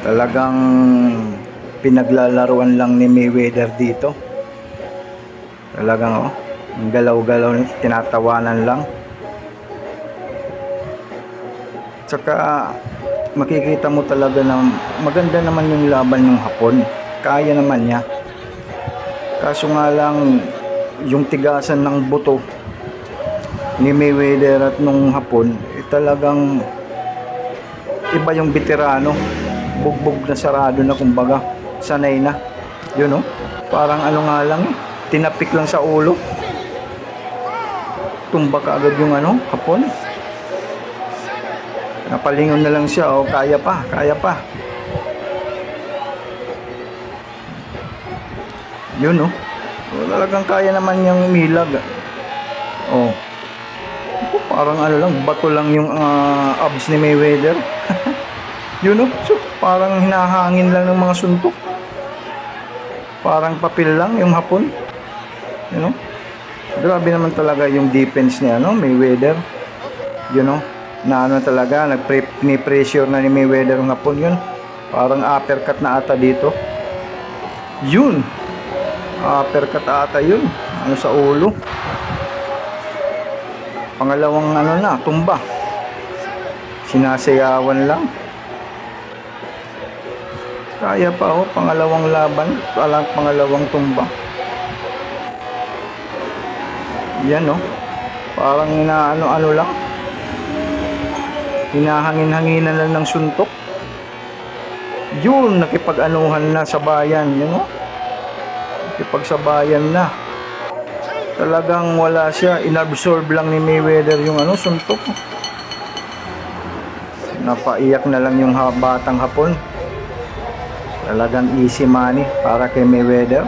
Talagang pinaglalaruan lang ni Mayweather dito. Talagang ang galaw-galaw, tinatawanan lang. Tsaka makikita mo talaga na maganda naman yung laban ng Hapon. Kaya naman niya. Kaso nga lang yung tigasan ng buto ni Mayweather at nung Hapon, talagang iba yung veterano. Bugbog na sarado na, kumbaga sanay na. Yun parang nga lang tinapik lang sa ulo, tumba ka agad yung Hapon. Napalingon na lang siya, kaya pa. Yun talagang kaya naman yung umilag. Parang lang, bato lang yung abs ni Mayweather. Yun so, parang hinahangin lang ng mga suntok. Parang papel lang yung Hapon. Yun grabe naman talaga yung defense ni Mayweather. Yun na talaga, ni-pressure na ni Mayweather yung Hapon. Yun, parang uppercut na ata dito. Yun, uppercut ata yun. Sa ulo. Pangalawang na, tumba. Sinasayawan lang. Kaya pa pangalawang laban, pangalawang tumba. Yan parang lang. Hinahangin-hanginan lang ng suntok. Yun, nakipag-anuhan na sa bayan, nakipagsabayan na. Talagang wala siya, inabsorb lang ni Mayweather yung suntok. Napaiyak na lang yung batang Hapon. Talagang easy money para kay Mayweather.